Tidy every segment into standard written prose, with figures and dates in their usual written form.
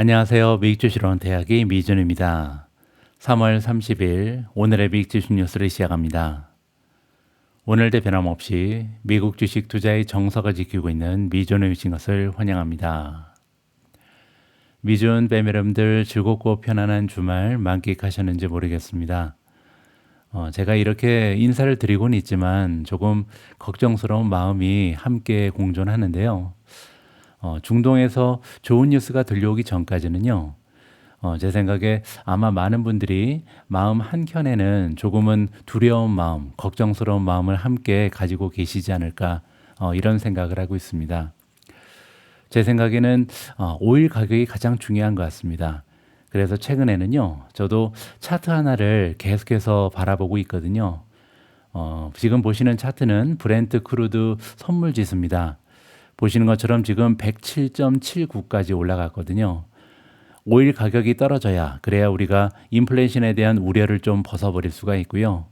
안녕하세요. 미국주식론 대학의 미준입니다. 3월 30일 오늘의 미국주식 뉴스를 시작합니다. 오늘도 변함없이 미국 주식 투자의 정석을 지키고 있는 미준에 오신 것을 환영합니다. 미준 뱀 여러분들 즐겁고 편안한 주말 만끽하셨는지 모르겠습니다. 제가 이렇게 인사를 드리고는 있지만 조금 걱정스러운 마음이 함께 공존하는데요. 중동에서 좋은 뉴스가 들려오기 전까지는요. 제 생각에 아마 많은 분들이 마음 한켠에는 조금은 두려운 마음, 걱정스러운 마음을 함께 가지고 계시지 않을까 이런 생각을 하고 있습니다. 제 생각에는 오일 가격이 가장 중요한 것 같습니다. 그래서 최근에는요. 저도 차트 하나를 계속해서 바라보고 있거든요. 지금 보시는 차트는 브렌트 크루드 선물 지수입니다. 보시는 것처럼 지금 107.79까지 올라갔거든요. 오일 가격이 떨어져야 그래야 우리가 인플레이션에 대한 우려를 좀 벗어버릴 수가 있고요.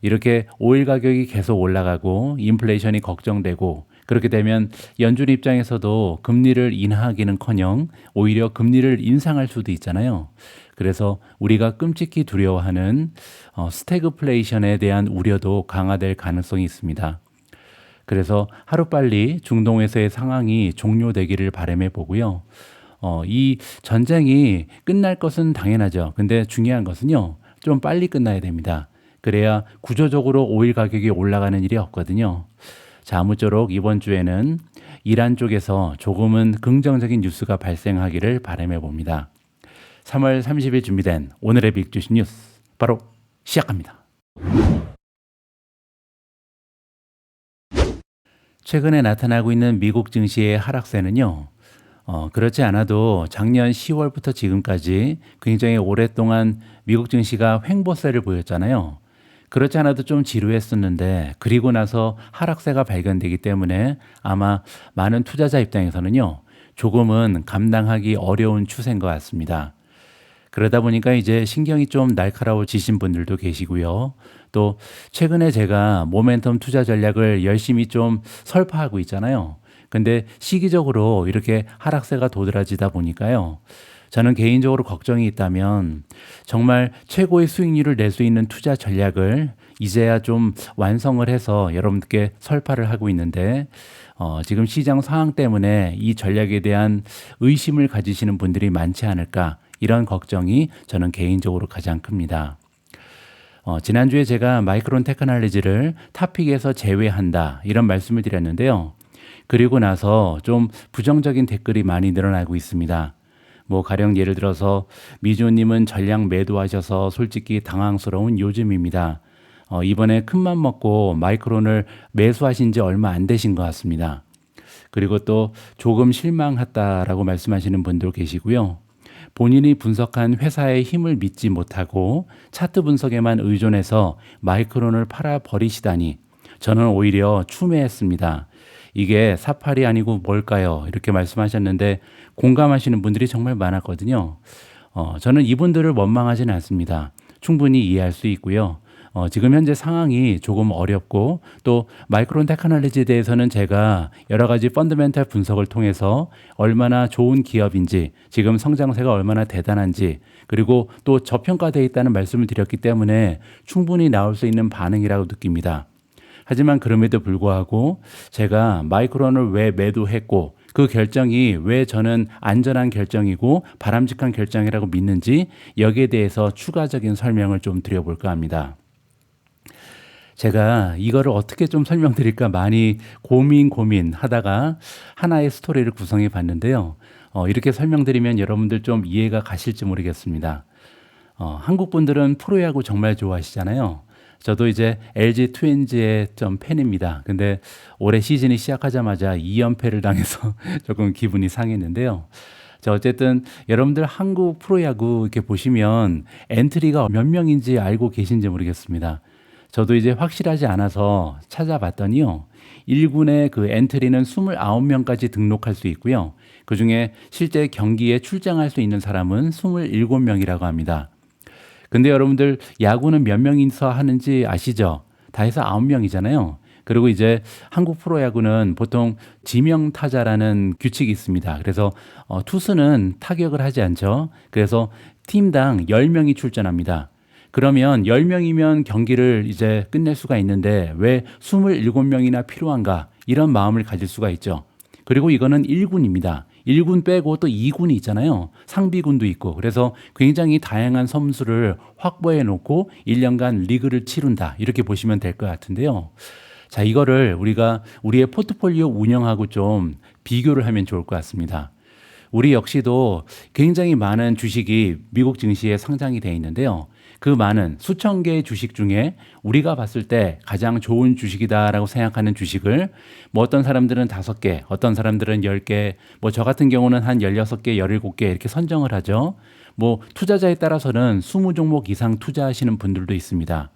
이렇게 오일 가격이 계속 올라가고 인플레이션이 걱정되고 그렇게 되면 연준 입장에서도 금리를 인하하기는커녕 오히려 금리를 인상할 수도 있잖아요. 그래서 우리가 끔찍히 두려워하는 스태그플레이션에 대한 우려도 강화될 가능성이 있습니다. 그래서 하루빨리 중동에서의 상황이 종료되기를 바람해 보고요. 이 전쟁이 끝날 것은 당연하죠. 근데 중요한 것은요. 좀 빨리 끝나야 됩니다. 그래야 구조적으로 오일 가격이 올라가는 일이 없거든요. 자, 아무쪼록 이번 주에는 이란 쪽에서 조금은 긍정적인 뉴스가 발생하기를 바람해 봅니다. 3월 30일 준비된 오늘의 빅주식 뉴스 바로 시작합니다. 최근에 나타나고 있는 미국 증시의 하락세는요. 그렇지 않아도 작년 10월부터 지금까지 굉장히 오랫동안 미국 증시가 횡보세를 보였잖아요. 그렇지 않아도 좀 지루했었는데 그리고 나서 하락세가 발견되기 때문에 아마 많은 투자자 입장에서는요. 조금은 감당하기 어려운 추세인 것 같습니다. 그러다 보니까 이제 신경이 좀 날카로워지신 분들도 계시고요. 또 최근에 제가 모멘텀 투자 전략을 열심히 좀 설파하고 있잖아요. 근데 시기적으로 이렇게 하락세가 도드라지다 보니까요. 저는 개인적으로 걱정이 있다면 정말 최고의 수익률을 낼 수 있는 투자 전략을 이제야 좀 완성을 해서 여러분들께 설파를 하고 있는데 지금 시장 상황 때문에 이 전략에 대한 의심을 가지시는 분들이 많지 않을까 이런 걱정이 저는 개인적으로 가장 큽니다. 지난주에 제가 마이크론 테크놀로지를 탑픽에서 제외한다 이런 말씀을 드렸는데요. 그리고 나서 좀 부정적인 댓글이 많이 늘어나고 있습니다. 가령 예를 들어서 미주님은 전량 매도하셔서 솔직히 당황스러운 요즘입니다. 이번에 큰맘 먹고 마이크론을 매수하신 지 얼마 안 되신 것 같습니다. 그리고 또 조금 실망했다라고 말씀하시는 분도 계시고요. 본인이 분석한 회사의 힘을 믿지 못하고 차트 분석에만 의존해서 마이크론을 팔아버리시다니 저는 오히려 추매했습니다. 이게 사팔이 아니고 뭘까요? 이렇게 말씀하셨는데 공감하시는 분들이 정말 많았거든요. 저는 이분들을 원망하지는 않습니다. 충분히 이해할 수 있고요. 지금 현재 상황이 조금 어렵고 또 마이크론 테크놀로지에 대해서는 제가 여러 가지 펀더멘탈 분석을 통해서 얼마나 좋은 기업인지 지금 성장세가 얼마나 대단한지 그리고 또 저평가되어 있다는 말씀을 드렸기 때문에 충분히 나올 수 있는 반응이라고 느낍니다. 하지만 그럼에도 불구하고 제가 마이크론을 왜 매도했고 그 결정이 왜 저는 안전한 결정이고 바람직한 결정이라고 믿는지 여기에 대해서 추가적인 설명을 좀 드려볼까 합니다. 제가 이거를 어떻게 좀 설명드릴까 많이 고민하다가 하나의 스토리를 구성해 봤는데요. 이렇게 설명드리면 여러분들 좀 이해가 가실지 모르겠습니다. 한국 분들은 프로야구 정말 좋아하시잖아요. 저도 이제 LG 트윈즈의 좀 팬입니다. 근데 올해 시즌이 시작하자마자 2연패를 당해서 조금 기분이 상했는데요. 자, 어쨌든 여러분들 한국 프로야구 이렇게 보시면 엔트리가 몇 명인지 알고 계신지 모르겠습니다. 저도 이제 확실하지 않아서 찾아봤더니요. 1군의 그 엔트리는 29명까지 등록할 수 있고요. 그중에 실제 경기에 출장할 수 있는 사람은 27명이라고 합니다. 근데 여러분들 야구는 몇 명이서 하는지 아시죠? 다 해서 9명이잖아요. 그리고 이제 한국 프로야구는 보통 지명타자라는 규칙이 있습니다. 그래서 투수는 타격을 하지 않죠. 그래서 팀당 10명이 출전합니다. 그러면 10명이면 경기를 이제 끝낼 수가 있는데 왜 27명이나 필요한가? 이런 마음을 가질 수가 있죠. 그리고 이거는 1군입니다. 1군 빼고 또 2군이 있잖아요. 상비군도 있고. 그래서 굉장히 다양한 선수를 확보해 놓고 1년간 리그를 치른다. 이렇게 보시면 될 것 같은데요. 자, 이거를 우리가 우리의 포트폴리오 운영하고 좀 비교를 하면 좋을 것 같습니다. 우리 역시도 굉장히 많은 주식이 미국 증시에 상장이 되어 있는데요. 그 많은 수천 개의 주식 중에 우리가 봤을 때 가장 좋은 주식이다라고 생각하는 주식을 뭐 어떤 사람들은 5개, 어떤 사람들은 10개, 뭐 저 같은 경우는 한 16개, 17개 이렇게 선정을 하죠. 뭐 투자자에 따라서는 20종목 이상 투자하시는 분들도 있습니다.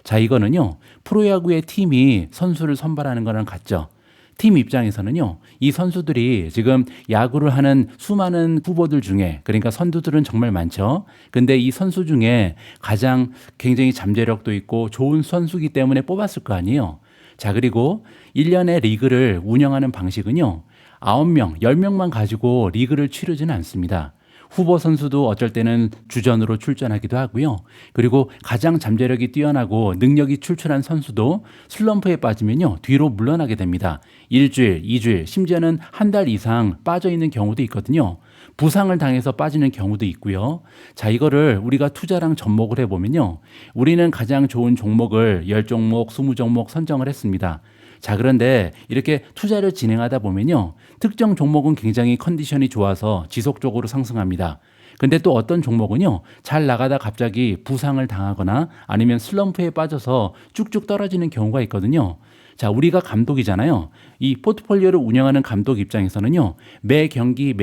자, 이거는요. 프로야구의 팀이 선수를 선발하는 거랑 같죠. 팀 입장에서는요, 이 선수들이 지금 야구를 하는 수많은 후보들 중에, 그러니까 선두들은 정말 많죠. 근데 이 선수 중에 가장 굉장히 잠재력도 있고 좋은 선수이기 때문에 뽑았을 거 아니에요. 자, 그리고 1년의 리그를 운영하는 방식은요, 9명, 10명만 가지고 리그를 치르지는 않습니다. 후보 선수도 어쩔 때는 주전으로 출전하기도 하고요. 그리고 가장 잠재력이 뛰어나고 능력이 출출한 선수도 슬럼프에 빠지면요, 뒤로 물러나게 됩니다. 일주일, 2주일, 심지어는 한 달 이상 빠져 있는 경우도 있거든요. 부상을 당해서 빠지는 경우도 있고요. 자, 이거를 우리가 투자랑 접목을 해보면요. 우리는 가장 좋은 종목을 10종목, 20종목 선정을 했습니다. 자, 그런데 이렇게 투자를 진행하다 보면요. 특정 종목은 굉장히 컨디션이 좋아서 지속적으로 상승합니다. 근데 또 어떤 종목은요. 잘 나가다 갑자기 부상을 당하거나 아니면 슬럼프에 빠져서 쭉쭉 떨어지는 경우가 있거든요. 자, 우리가 감독이잖아요. 이 포트폴리오를 운영하는 감독 입장에서는요. 매 경기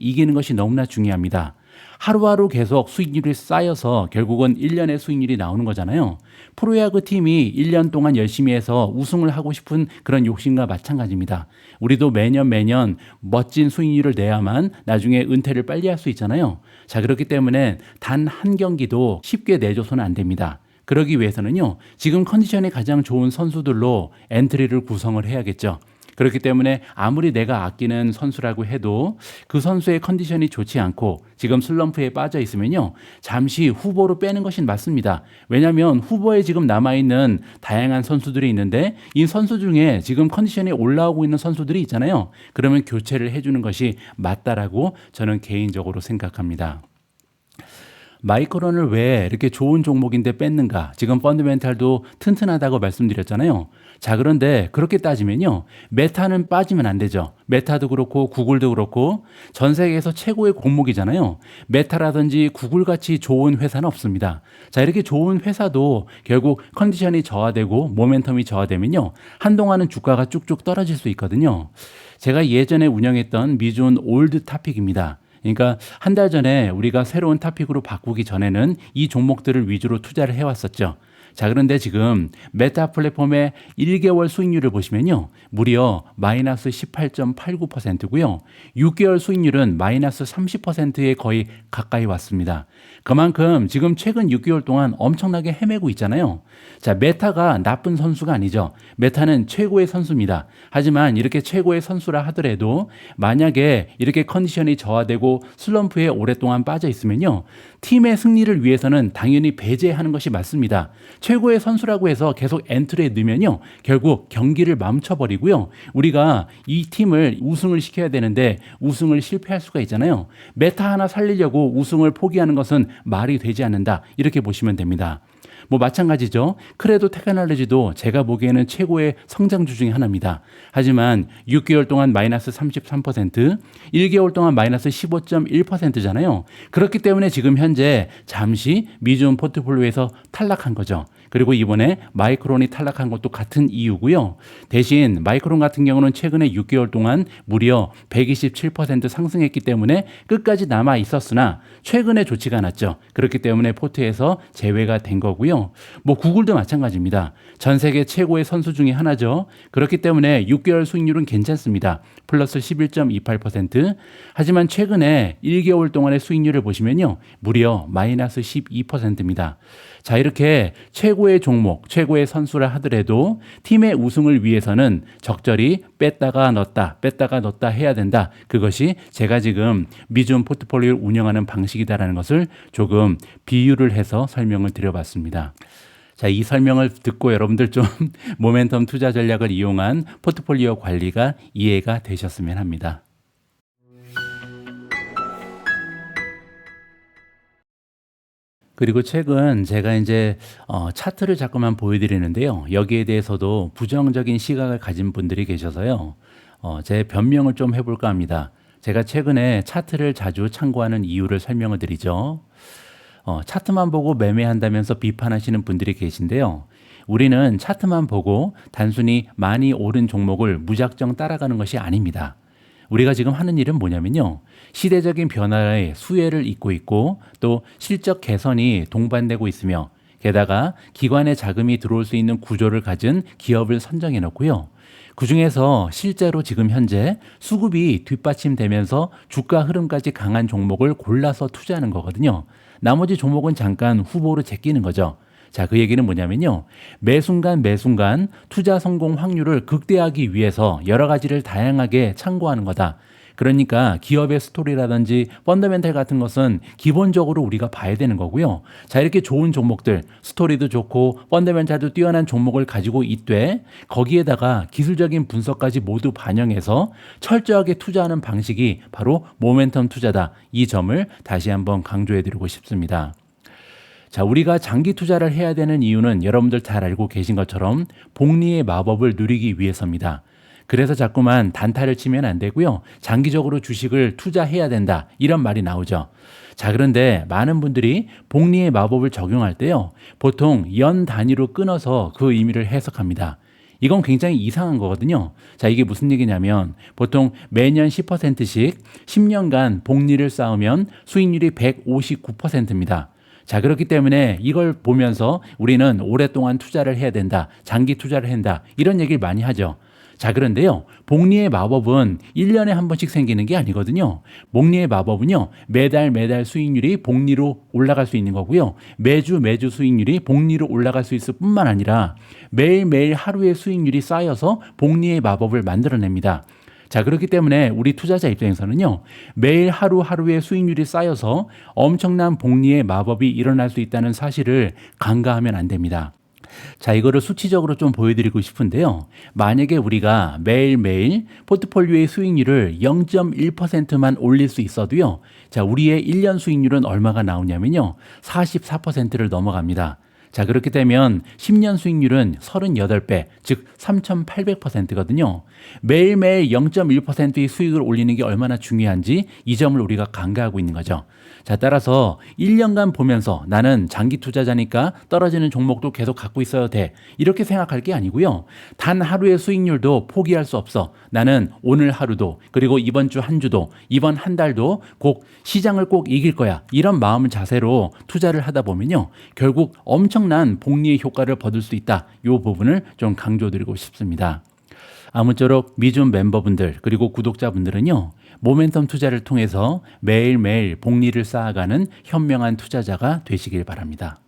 이기는 것이 너무나 중요합니다. 하루하루 계속 수익률이 쌓여서 결국은 1년의 수익률이 나오는 거잖아요. 프로야구 팀이 1년 동안 열심히 해서 우승을 하고 싶은 그런 욕심과 마찬가지입니다. 우리도 매년 멋진 수익률을 내야만 나중에 은퇴를 빨리 할 수 있잖아요. 자, 그렇기 때문에 단 한 경기도 쉽게 내줘서는 안 됩니다. 그러기 위해서는요, 지금 컨디션이 가장 좋은 선수들로 엔트리를 구성을 해야겠죠. 그렇기 때문에 아무리 내가 아끼는 선수라고 해도 그 선수의 컨디션이 좋지 않고 지금 슬럼프에 빠져 있으면요. 잠시 후보로 빼는 것이 맞습니다. 왜냐하면 후보에 지금 남아있는 다양한 선수들이 있는데 이 선수 중에 지금 컨디션이 올라오고 있는 선수들이 있잖아요. 그러면 교체를 해주는 것이 맞다라고 저는 개인적으로 생각합니다. 마이크론을 왜 이렇게 좋은 종목인데 뺐는가? 지금 펀드멘탈도 튼튼하다고 말씀드렸잖아요. 자, 그런데 그렇게 따지면요. 메타는 빠지면 안 되죠. 메타도 그렇고 구글도 그렇고 전 세계에서 최고의 공목이잖아요. 메타라든지 구글같이 좋은 회사는 없습니다. 자, 이렇게 좋은 회사도 결국 컨디션이 저하되고 모멘텀이 저하되면요. 한동안은 주가가 쭉쭉 떨어질 수 있거든요. 제가 예전에 운영했던 미준 올드 타픽입니다. 그러니까 한 달 전에 우리가 새로운 타픽으로 바꾸기 전에는 이 종목들을 위주로 투자를 해왔었죠. 자, 그런데 지금 메타 플랫폼의 1개월 수익률을 보시면요. 무려 마이너스 18.89%고요. 6개월 수익률은 마이너스 30%에 거의 가까이 왔습니다. 그만큼 지금 최근 6개월 동안 엄청나게 헤매고 있잖아요. 자, 메타가 나쁜 선수가 아니죠. 메타는 최고의 선수입니다. 하지만 이렇게 최고의 선수라 하더라도 만약에 이렇게 컨디션이 저하되고 슬럼프에 오랫동안 빠져 있으면요. 팀의 승리를 위해서는 당연히 배제하는 것이 맞습니다. 최고의 선수라고 해서 계속 엔트리에 넣으면요. 결국 경기를 멈춰버리고요. 우리가 이 팀을 우승을 시켜야 되는데 우승을 실패할 수가 있잖아요. 메타 하나 살리려고 우승을 포기하는 것은 말이 되지 않는다. 이렇게 보시면 됩니다. 뭐 마찬가지죠. 크레도 테크놀로지도 제가 보기에는 최고의 성장주 중에 하나입니다. 하지만 6개월 동안 마이너스 33%, 1개월 동안 마이너스 15.1%잖아요. 그렇기 때문에 지금 현재 잠시 미준 포트폴리오에서 탈락한 거죠. 그리고 이번에 마이크론이 탈락한 것도 같은 이유고요. 대신 마이크론 같은 경우는 최근에 6개월 동안 무려 127% 상승했기 때문에 끝까지 남아 있었으나 최근에 좋지가 않았죠. 그렇기 때문에 포트에서 제외가 된 거고요. 뭐 구글도 마찬가지입니다. 전 세계 최고의 선수 중에 하나죠. 그렇기 때문에 6개월 수익률은 괜찮습니다. 플러스 11.28%. 하지만 최근에 1개월 동안의 수익률을 보시면요. 무려 마이너스 12%입니다. 자, 이렇게 최고의 최고의 종목, 최고의 선수라 하더라도 팀의 우승을 위해서는 적절히 뺐다가 넣었다 해야 된다. 그것이 제가 지금 미준 포트폴리오를 운영하는 방식이다라는 것을 조금 비유를 해서 설명을 드려봤습니다. 자, 이 설명을 듣고 여러분들 좀 모멘텀 투자 전략을 이용한 포트폴리오 관리가 이해가 되셨으면 합니다. 그리고 최근 제가 이제 차트를 자꾸만 보여드리는데요. 여기에 대해서도 부정적인 시각을 가진 분들이 계셔서요. 제 변명을 좀 해볼까 합니다. 제가 최근에 차트를 자주 참고하는 이유를 설명을 드리죠. 차트만 보고 매매한다면서 비판하시는 분들이 계신데요. 우리는 차트만 보고 단순히 많이 오른 종목을 무작정 따라가는 것이 아닙니다. 우리가 지금 하는 일은 뭐냐면요. 시대적인 변화의 수혜를 잇고 있고 또 실적 개선이 동반되고 있으며 게다가 기관의 자금이 들어올 수 있는 구조를 가진 기업을 선정해 놓고요. 그중에서 실제로 지금 현재 수급이 뒷받침되면서 주가 흐름까지 강한 종목을 골라서 투자하는 거거든요. 나머지 종목은 잠깐 후보로 제끼는 거죠. 자, 그 얘기는 뭐냐면요. 매 순간 투자 성공 확률을 극대화하기 위해서 여러 가지를 다양하게 참고하는 거다. 그러니까 기업의 스토리라든지 펀더멘탈 같은 것은 기본적으로 우리가 봐야 되는 거고요. 자, 이렇게 좋은 종목들, 스토리도 좋고 펀더멘탈도 뛰어난 종목을 가지고 있되 거기에다가 기술적인 분석까지 모두 반영해서 철저하게 투자하는 방식이 바로 모멘텀 투자다. 이 점을 다시 한번 강조해 드리고 싶습니다. 자, 우리가 장기 투자를 해야 되는 이유는 여러분들 잘 알고 계신 것처럼 복리의 마법을 누리기 위해서입니다. 그래서 자꾸만 단타를 치면 안 되고요. 장기적으로 주식을 투자해야 된다. 이런 말이 나오죠. 자, 그런데 많은 분들이 복리의 마법을 적용할 때요. 보통 연 단위로 끊어서 그 의미를 해석합니다. 이건 굉장히 이상한 거거든요. 자, 이게 무슨 얘기냐면 보통 매년 10%씩 10년간 복리를 쌓으면 수익률이 159%입니다. 자, 그렇기 때문에 이걸 보면서 우리는 오랫동안 투자를 해야 된다. 장기 투자를 한다. 이런 얘기를 많이 하죠. 자, 그런데요. 복리의 마법은 1년에 한 번씩 생기는 게 아니거든요. 복리의 마법은요. 매달 수익률이 복리로 올라갈 수 있는 거고요. 매주 수익률이 복리로 올라갈 수 있을 뿐만 아니라 매일매일 하루의 수익률이 쌓여서 복리의 마법을 만들어냅니다. 자, 그렇기 때문에 우리 투자자 입장에서는요. 매일 하루하루의 수익률이 쌓여서 엄청난 복리의 마법이 일어날 수 있다는 사실을 간과하면 안 됩니다. 자, 이거를 수치적으로 좀 보여드리고 싶은데요. 만약에 우리가 매일매일 포트폴리오의 수익률을 0.1%만 올릴 수 있어도요. 자, 우리의 1년 수익률은 얼마가 나오냐면요. 44%를 넘어갑니다. 자, 그렇게 되면 10년 수익률은 38배, 즉 3,800%거든요. 매일매일 0.1%의 수익을 올리는 게 얼마나 중요한지 이 점을 우리가 간과하고 있는 거죠. 자, 따라서 1년간 보면서 나는 장기 투자자니까 떨어지는 종목도 계속 갖고 있어야 돼. 이렇게 생각할 게 아니고요. 단 하루의 수익률도 포기할 수 없어. 나는 오늘 하루도 그리고 이번 주 한 주도 이번 한 달도 시장을 꼭 이길 거야. 이런 마음 자세로 투자를 하다 보면요. 결국 엄청난 복리의 효과를 거둘 수 있다. 이 부분을 좀 강조드리고 싶습니다. 아무쪼록 미준 멤버분들 그리고 구독자분들은요. 모멘텀 투자를 통해서 매일매일 복리를 쌓아가는 현명한 투자자가 되시길 바랍니다.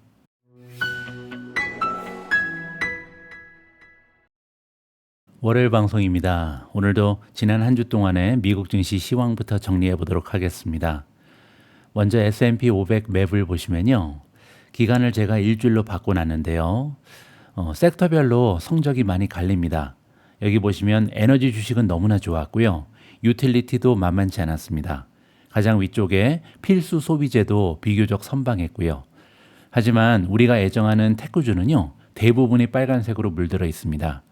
월요일 방송입니다. 오늘도 지난 한 주 동안의 미국 증시 시황부터 정리해 보도록 하겠습니다. 먼저 S&P 500 맵을 보시면요. 기간을 제가 일주일로 바꿔놨는데요. 섹터별로 성적이 많이 갈립니다. 여기 보시면 에너지 주식은 너무나 좋았고요. 유틸리티도 만만치 않았습니다. 가장 위쪽에 필수 소비재도 비교적 선방했고요. 하지만 우리가 애정하는 테크주는요. 대부분이 빨간색으로 물들어 있습니다.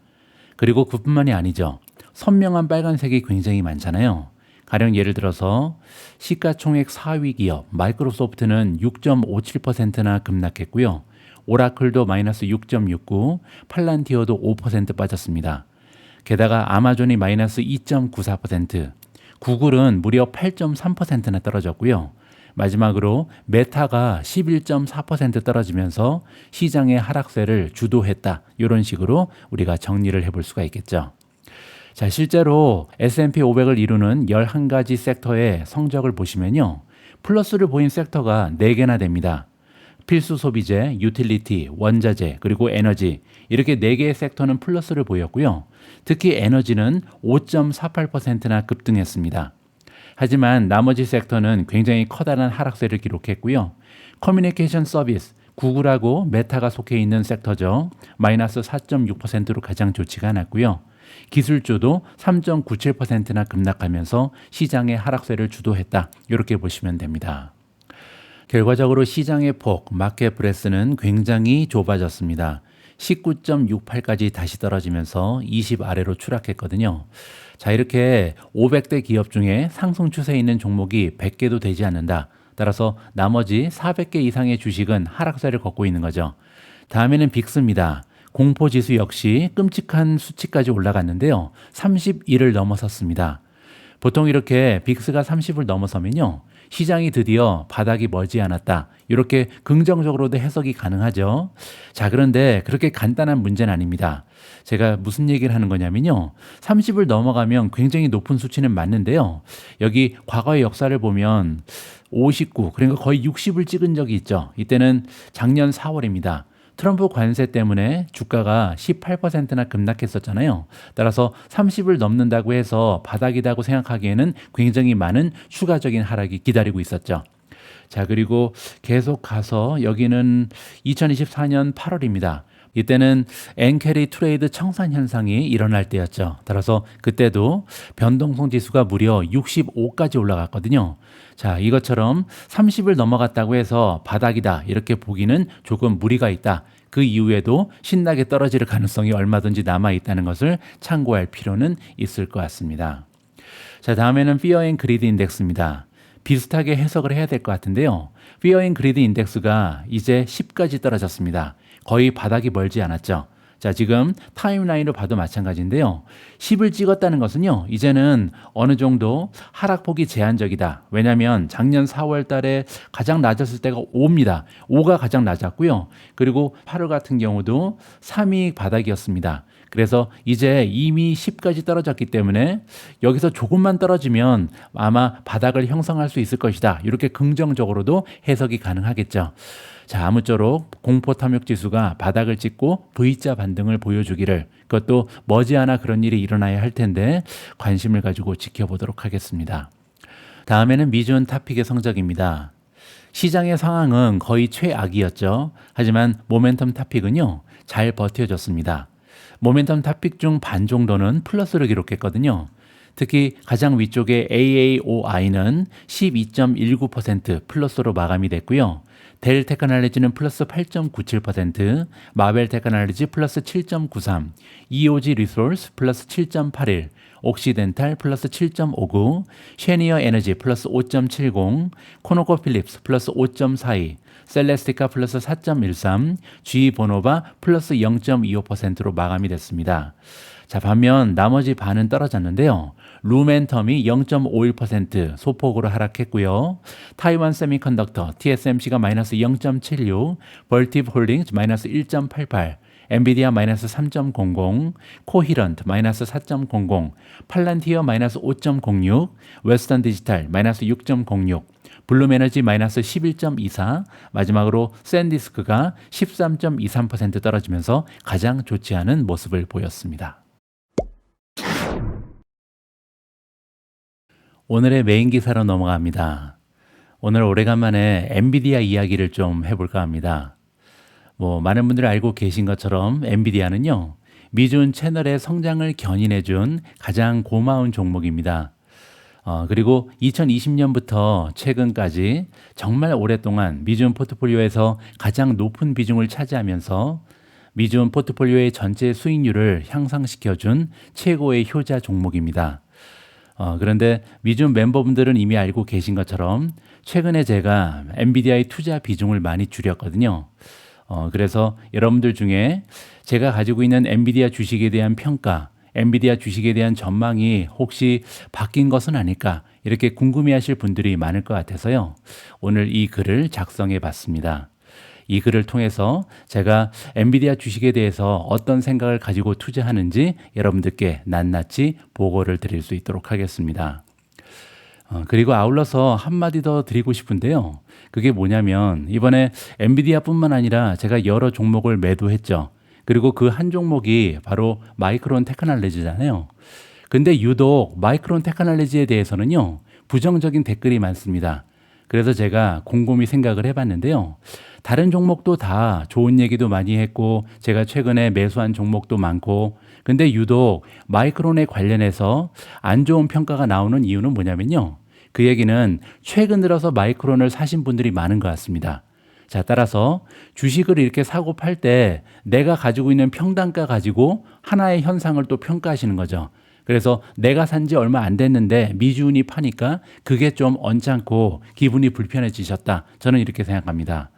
그리고 그뿐만이 아니죠. 선명한 빨간색이 굉장히 많잖아요. 가령 예를 들어서 시가총액 4위 기업 마이크로소프트는 6.57%나 급락했고요. 오라클도 마이너스 6.69, 팔란티어도 5% 빠졌습니다. 게다가 아마존이 마이너스 2.94%, 구글은 무려 8.3%나 떨어졌고요. 마지막으로 메타가 11.4% 떨어지면서 시장의 하락세를 주도했다. 이런 식으로 우리가 정리를 해볼 수가 있겠죠. 자, 실제로 S&P 500을 이루는 11가지 섹터의 성적을 보시면요. 플러스를 보인 섹터가 4개나 됩니다. 필수 소비재, 유틸리티, 원자재, 그리고 에너지 이렇게 4개의 섹터는 플러스를 보였고요. 특히 에너지는 5.48%나 급등했습니다. 하지만 나머지 섹터는 굉장히 커다란 하락세를 기록했고요. 커뮤니케이션 서비스, 구글하고 메타가 속해 있는 섹터죠. 마이너스 4.6%로 가장 좋지가 않았고요. 기술주도 3.97%나 급락하면서 시장의 하락세를 주도했다. 이렇게 보시면 됩니다. 결과적으로 시장의 폭, 마켓 브레스는 굉장히 좁아졌습니다. 19.68까지 다시 떨어지면서 20 아래로 추락했거든요. 자, 이렇게 500대 기업 중에 상승 추세에 있는 종목이 100개도 되지 않는다. 따라서 나머지 400개 이상의 주식은 하락세를 걷고 있는 거죠. 다음에는 빅스입니다. 공포지수 역시 끔찍한 수치까지 올라갔는데요. 31을 넘어섰습니다. 보통 이렇게 빅스가 30을 넘어서면요. 시장이 드디어 바닥이 멀지 않았다. 이렇게 긍정적으로도 해석이 가능하죠. 자, 그런데 그렇게 간단한 문제는 아닙니다. 제가 무슨 얘기를 하는 거냐면요. 30을 넘어가면 굉장히 높은 수치는 맞는데요. 여기 과거의 역사를 보면 59, 그러니까 거의 60을 찍은 적이 있죠. 이때는 작년 4월입니다. 트럼프 관세 때문에 주가가 18%나 급락했었잖아요. 따라서 30을 넘는다고 해서 바닥이라고 생각하기에는 굉장히 많은 추가적인 하락이 기다리고 있었죠. 자, 그리고 계속 가서 여기는 2024년 8월입니다. 이때는 엔캐리 트레이드 청산 현상이 일어날 때였죠. 따라서 그때도 변동성 지수가 무려 65까지 올라갔거든요. 자, 이것처럼 30을 넘어갔다고 해서 바닥이다 이렇게 보기는 조금 무리가 있다. 그 이후에도 신나게 떨어질 가능성이 얼마든지 남아있다는 것을 참고할 필요는 있을 것 같습니다. 자, 다음에는 Fear and Greed 인덱스입니다. 비슷하게 해석을 해야 될 것 같은데요. Fear and Greed 인덱스가 이제 10까지 떨어졌습니다. 거의 바닥이 멀지 않았죠. 자, 지금 타임라인으로 봐도 마찬가지인데요. 10을 찍었다는 것은요. 이제는 어느 정도 하락폭이 제한적이다. 왜냐하면 작년 4월 달에 가장 낮았을 때가 5입니다. 5가 가장 낮았고요. 그리고 8월 같은 경우도 3이 바닥이었습니다. 그래서 이제 이미 10까지 떨어졌기 때문에 여기서 조금만 떨어지면 아마 바닥을 형성할 수 있을 것이다. 이렇게 긍정적으로도 해석이 가능하겠죠. 자, 아무쪼록 공포 탐욕 지수가 바닥을 찍고 V자 반등을 보여주기를, 그것도 머지않아 그런 일이 일어나야 할 텐데 관심을 가지고 지켜보도록 하겠습니다. 다음에는 미준 탑픽의 성적입니다. 시장의 상황은 거의 최악이었죠. 하지만 모멘텀 탑픽은요, 잘 버텨줬습니다. 모멘텀 탑픽 중 반 정도는 플러스를 기록했거든요. 특히 가장 위쪽의 AAOI는 12.19% 플러스로 마감이 됐고요. 델 테크놀로지는 플러스 8.97%, 마벨 테크놀로지 플러스 7.93, EOG 리소스 플러스 7.81, 옥시덴탈 플러스 7.59, 쉐니어 에너지 플러스 5.70, 코노코 필립스 플러스 5.42, 셀레스티카 플러스 4.13, G 보노바 플러스 0.25%로 마감이 됐습니다. 자, 반면 나머지 반은 떨어졌는데요. 루멘텀이 0.51% 소폭으로 하락했고요. 타이완 세미컨덕터 TSMC가 마이너스 0.76, 벌티브 홀딩스 마이너스 1.88, 엔비디아 마이너스 3.00, 코히런트 마이너스 4.00, 팔란티어 마이너스 5.06, 웨스턴 디지털 마이너스 6.06, 블룸에너지 마이너스 11.24, 마지막으로 샌디스크가 13.23% 떨어지면서 가장 좋지 않은 모습을 보였습니다. 오늘의 메인 기사로 넘어갑니다. 오늘 오래간만에 엔비디아 이야기를 좀 해볼까 합니다. 많은 분들이 알고 계신 것처럼 엔비디아는요, 미준 채널의 성장을 견인해준 가장 고마운 종목입니다. 그리고 2020년부터 최근까지 정말 오랫동안 미준 포트폴리오에서 가장 높은 비중을 차지하면서 미준 포트폴리오의 전체 수익률을 향상시켜준 최고의 효자 종목입니다. 그런데 미준 멤버분들은 이미 알고 계신 것처럼 최근에 제가 엔비디아의 투자 비중을 많이 줄였거든요. 그래서 여러분들 중에 제가 가지고 있는 엔비디아 주식에 대한 평가, 엔비디아 주식에 대한 전망이 혹시 바뀐 것은 아닐까, 이렇게 궁금해하실 분들이 많을 것 같아서요. 오늘 이 글을 작성해 봤습니다. 이 글을 통해서 제가 엔비디아 주식에 대해서 어떤 생각을 가지고 투자하는지 여러분들께 낱낱이 보고를 드릴 수 있도록 하겠습니다. 그리고 아울러서 한마디 더 드리고 싶은데요. 그게 뭐냐면 이번에 엔비디아뿐만 아니라 제가 여러 종목을 매도했죠. 그리고 그 한 종목이 바로 마이크론 테크놀로지잖아요. 근데 유독 마이크론 테크놀로지에 대해서는요, 부정적인 댓글이 많습니다. 그래서 제가 곰곰이 생각을 해봤는데요. 다른 종목도 다 좋은 얘기도 많이 했고, 제가 최근에 매수한 종목도 많고, 근데 유독 마이크론에 관련해서 안 좋은 평가가 나오는 이유는 뭐냐면요. 그 얘기는 최근 들어서 마이크론을 사신 분들이 많은 것 같습니다. 자, 따라서 주식을 이렇게 사고 팔 때 내가 가지고 있는 평단가 가지고 하나의 현상을 또 평가하시는 거죠. 그래서 내가 산지 얼마 안 됐는데 미주은이 파니까 그게 좀 언짢고 기분이 불편해지셨다. 저는 이렇게 생각합니다.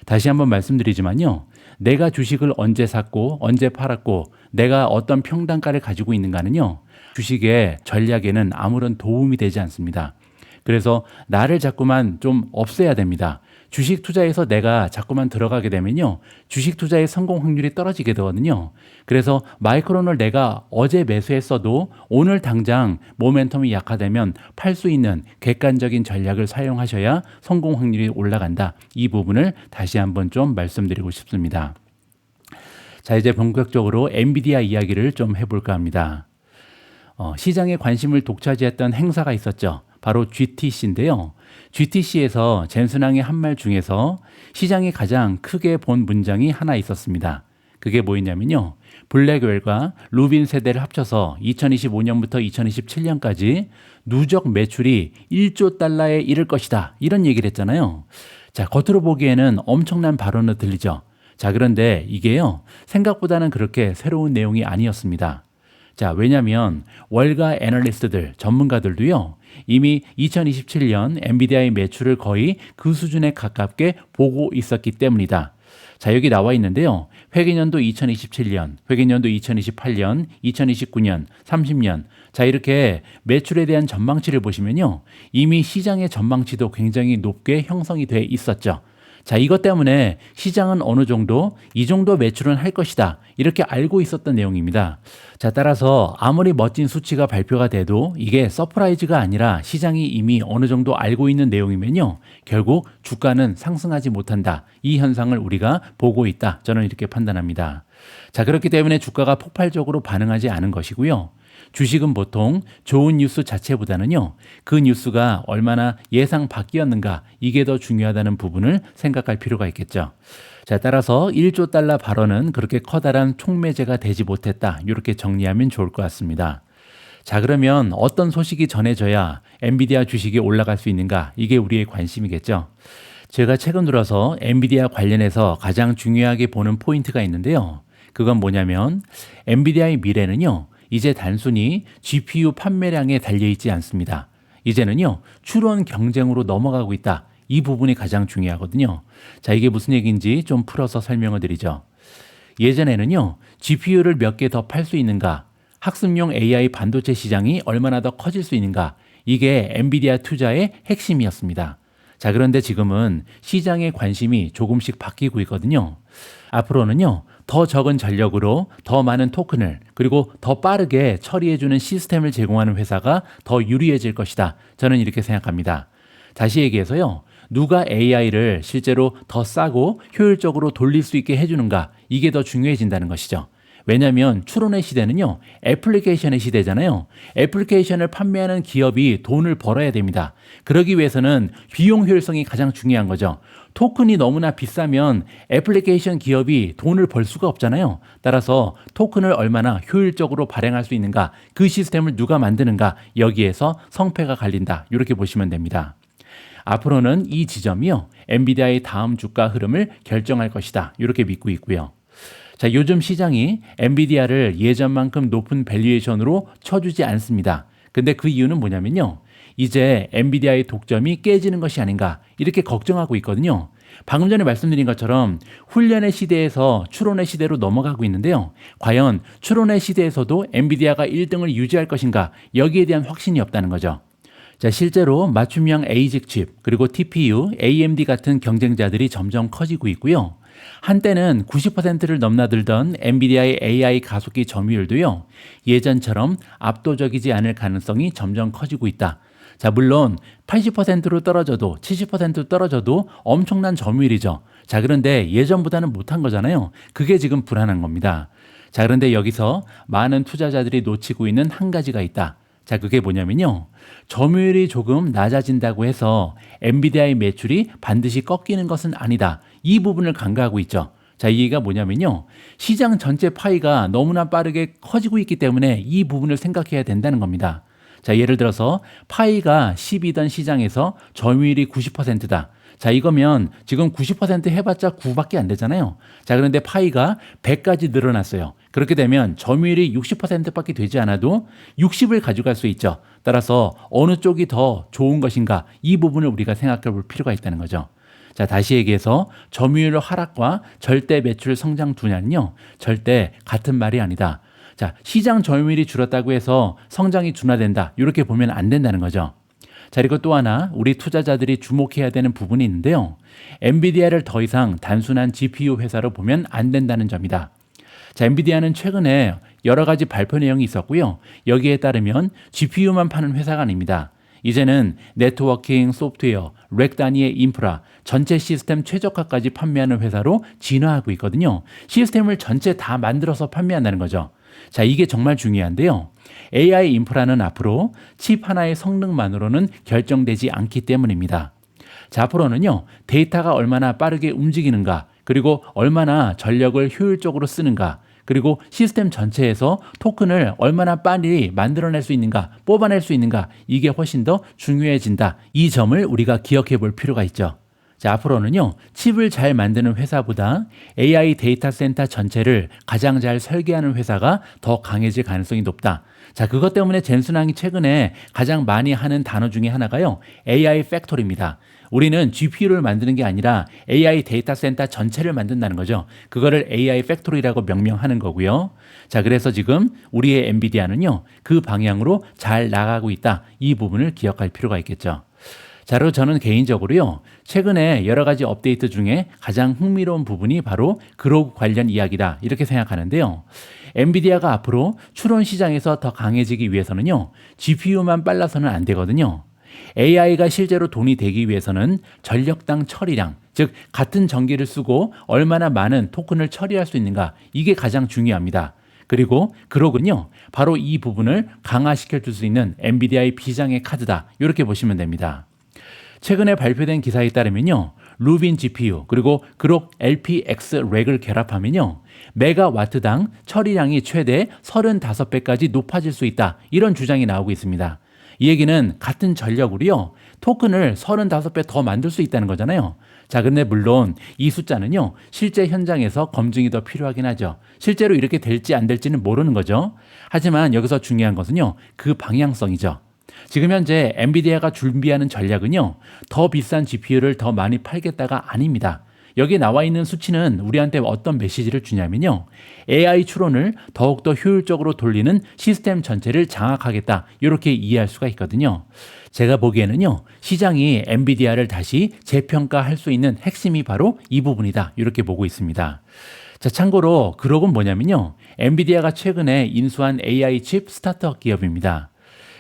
다시 한번 말씀드리지만요. 내가 주식을 언제 샀고 언제 팔았고 내가 어떤 평단가를 가지고 있는가는요. 주식의 전략에는 아무런 도움이 되지 않습니다. 그래서 나를 자꾸만 좀 없애야 됩니다. 주식 투자에서 내가 자꾸만 들어가게 되면요. 주식 투자의 성공 확률이 떨어지게 되거든요. 그래서 마이크론을 내가 어제 매수했어도 오늘 당장 모멘텀이 약화되면 팔 수 있는 객관적인 전략을 사용하셔야 성공 확률이 올라간다. 이 부분을 다시 한번 좀 말씀드리고 싶습니다. 자, 이제 본격적으로 엔비디아 이야기를 좀 해볼까 합니다. 시장의 관심을 독차지했던 행사가 있었죠. 바로 GTC인데요. GTC에서 젠슨왕의 한 말 중에서 시장이 가장 크게 본 문장이 하나 있었습니다. 그게 뭐였냐면요. 블랙웰과 루빈 세대를 합쳐서 2025년부터 2027년까지 누적 매출이 1조 달러에 이를 것이다. 이런 얘기를 했잖아요. 자, 겉으로 보기에는 엄청난 발언으로 들리죠. 자, 그런데 이게요. 생각보다는 그렇게 새로운 내용이 아니었습니다. 자, 왜냐하면 월가 애널리스트들, 전문가들도요. 이미 2027년 엔비디아의 매출을 거의 그 수준에 가깝게 보고 있었기 때문이다. 자, 여기 나와 있는데요. 회계년도 2027년, 회계년도 2028년, 2029년, 30년. 자, 이렇게 매출에 대한 전망치를 보시면요. 이미 시장의 전망치도 굉장히 높게 형성이 돼 있었죠. 자, 이것 때문에 시장은 어느 정도 이 정도 매출은 할 것이다. 이렇게 알고 있었던 내용입니다. 자, 따라서 아무리 멋진 수치가 발표가 돼도 이게 서프라이즈가 아니라 시장이 이미 어느 정도 알고 있는 내용이면요. 결국 주가는 상승하지 못한다. 이 현상을 우리가 보고 있다. 저는 이렇게 판단합니다. 자, 그렇기 때문에 주가가 폭발적으로 반응하지 않은 것이고요. 주식은 보통 좋은 뉴스 자체보다는요, 그 뉴스가 얼마나 예상 밖이었는가, 이게 더 중요하다는 부분을 생각할 필요가 있겠죠. 자, 따라서 1조 달러 발언은 그렇게 커다란 촉매제가 되지 못했다. 이렇게 정리하면 좋을 것 같습니다. 자, 그러면 어떤 소식이 전해져야 엔비디아 주식이 올라갈 수 있는가? 이게 우리의 관심이겠죠. 제가 최근 들어서 엔비디아 관련해서 가장 중요하게 보는 포인트가 있는데요. 그건 뭐냐면 엔비디아의 미래는요. 이제 단순히 GPU 판매량에 달려있지 않습니다. 이제는요. 추론 경쟁으로 넘어가고 있다. 이 부분이 가장 중요하거든요. 자, 이게 무슨 얘기인지 좀 풀어서 설명을 드리죠. 예전에는요. GPU를 몇 개 더 팔 수 있는가, 학습용 AI 반도체 시장이 얼마나 더 커질 수 있는가, 이게 엔비디아 투자의 핵심이었습니다. 자, 그런데 지금은 시장의 관심이 조금씩 바뀌고 있거든요. 앞으로는요. 더 적은 전력으로 더 많은 토큰을 그리고 더 빠르게 처리해주는 시스템을 제공하는 회사가 더 유리해질 것이다. 저는 이렇게 생각합니다. 다시 얘기해서요. 누가 AI를 실제로 더 싸고 효율적으로 돌릴 수 있게 해주는가, 이게 더 중요해진다는 것이죠. 왜냐하면 추론의 시대는요. 애플리케이션의 시대잖아요. 애플리케이션을 판매하는 기업이 돈을 벌어야 됩니다. 그러기 위해서는 비용 효율성이 가장 중요한 거죠. 토큰이 너무나 비싸면 애플리케이션 기업이 돈을 벌 수가 없잖아요. 따라서 토큰을 얼마나 효율적으로 발행할 수 있는가, 그 시스템을 누가 만드는가, 여기에서 성패가 갈린다. 이렇게 보시면 됩니다. 앞으로는 이 지점이요. 엔비디아의 다음 주가 흐름을 결정할 것이다. 이렇게 믿고 있고요. 자, 요즘 시장이 엔비디아를 예전만큼 높은 밸류에이션으로 쳐주지 않습니다. 근데 그 이유는 뭐냐면요. 이제 엔비디아의 독점이 깨지는 것이 아닌가, 이렇게 걱정하고 있거든요. 방금 전에 말씀드린 것처럼 훈련의 시대에서 추론의 시대로 넘어가고 있는데요. 과연 추론의 시대에서도 엔비디아가 1등을 유지할 것인가, 여기에 대한 확신이 없다는 거죠. 자, 실제로 맞춤형 ASIC 칩, 그리고 TPU, AMD 같은 경쟁자들이 점점 커지고 있고요. 한때는 90%를 넘나들던 엔비디아의 AI 가속기 점유율도요. 예전처럼 압도적이지 않을 가능성이 점점 커지고 있다. 자, 물론 80%로 떨어져도 70%로 떨어져도 엄청난 점유율이죠. 자, 그런데 예전보다는 못한 거잖아요. 그게 지금 불안한 겁니다. 자, 그런데 여기서 많은 투자자들이 놓치고 있는 한 가지가 있다. 자, 그게 뭐냐면요. 점유율이 조금 낮아진다고 해서 엔비디아의 매출이 반드시 꺾이는 것은 아니다. 이 부분을 간과하고 있죠. 자, 이 얘기가 뭐냐면요. 시장 전체 파이가 너무나 빠르게 커지고 있기 때문에 이 부분을 생각해야 된다는 겁니다. 자, 예를 들어서 파이가 10이던 시장에서 점유율이 90%다. 자, 이거면 지금 90% 해봤자 9밖에 안 되잖아요. 자, 그런데 파이가 100까지 늘어났어요. 그렇게 되면 점유율이 60%밖에 되지 않아도 60을 가져갈 수 있죠. 따라서 어느 쪽이 더 좋은 것인가 이 부분을 우리가 생각해 볼 필요가 있다는 거죠. 자, 다시 얘기해서 점유율 하락과 절대 매출 성장 둔화는요, 절대 같은 말이 아니다. 자, 시장 점유율이 줄었다고 해서 성장이 둔화된다. 이렇게 보면 안 된다는 거죠. 자, 그리고 또 하나 우리 투자자들이 주목해야 되는 부분이 있는데요. 엔비디아를 더 이상 단순한 GPU 회사로 보면 안 된다는 점이다. 자, 엔비디아는 최근에 여러 가지 발표 내용이 있었고요. 여기에 따르면 GPU만 파는 회사가 아닙니다. 이제는 네트워킹, 소프트웨어, 렉 단위의 인프라, 전체 시스템 최적화까지 판매하는 회사로 진화하고 있거든요. 시스템을 전체 다 만들어서 판매한다는 거죠. 자, 이게 정말 중요한데요. AI 인프라는 앞으로 칩 하나의 성능만으로는 결정되지 않기 때문입니다. 자, 앞으로는요, 데이터가 얼마나 빠르게 움직이는가, 그리고 얼마나 전력을 효율적으로 쓰는가, 그리고 시스템 전체에서 토큰을 얼마나 빨리 만들어낼 수 있는가, 뽑아낼 수 있는가, 이게 훨씬 더 중요해진다. 이 점을 우리가 기억해 볼 필요가 있죠. 자, 앞으로는요, 칩을 잘 만드는 회사보다 AI 데이터 센터 전체를 가장 잘 설계하는 회사가 더 강해질 가능성이 높다. 자, 그것 때문에 젠슨왕이 최근에 가장 많이 하는 단어 중에 하나가요, AI 팩토리입니다. 우리는 GPU를 만드는 게 아니라 AI 데이터 센터 전체를 만든다는 거죠. 그거를 AI 팩토리라고 명명하는 거고요. 자, 그래서 지금 우리의 엔비디아는요, 그 방향으로 잘 나가고 있다. 이 부분을 기억할 필요가 있겠죠. 자, 그리고 저는 개인적으로요, 최근에 여러 가지 업데이트 중에 가장 흥미로운 부분이 바로 그로그 관련 이야기다. 이렇게 생각하는데요. 엔비디아가 앞으로 추론 시장에서 더 강해지기 위해서는요, GPU만 빨라서는 안 되거든요. AI가 실제로 돈이 되기 위해서는 전력당 처리량, 즉 같은 전기를 쓰고 얼마나 많은 토큰을 처리할 수 있는가, 이게 가장 중요합니다. 그리고 그로그는요, 바로 이 부분을 강화시켜 줄 수 있는 엔비디아의 비장의 카드다. 이렇게 보시면 됩니다. 최근에 발표된 기사에 따르면요, 루빈 GPU 그리고 그록 LPX 렉을 결합하면요, 메가와트당 처리량이 최대 35배까지 높아질 수 있다. 이런 주장이 나오고 있습니다. 이 얘기는 같은 전력으로요, 토큰을 35배 더 만들 수 있다는 거잖아요. 자, 근데 물론 이 숫자는요, 실제 현장에서 검증이 더 필요하긴 하죠. 실제로 이렇게 될지 안 될지는 모르는 거죠. 하지만 여기서 중요한 것은요, 그 방향성이죠. 지금 현재 엔비디아가 준비하는 전략은요, 더 비싼 GPU를 더 많이 팔겠다가 아닙니다. 여기 나와 있는 수치는 우리한테 어떤 메시지를 주냐면요, AI 추론을 더욱더 효율적으로 돌리는 시스템 전체를 장악하겠다, 이렇게 이해할 수가 있거든요. 제가 보기에는요, 시장이 엔비디아를 다시 재평가할 수 있는 핵심이 바로 이 부분이다, 이렇게 보고 있습니다. 자, 참고로 그록은 뭐냐면요, 엔비디아가 최근에 인수한 AI 칩 스타트업 기업입니다.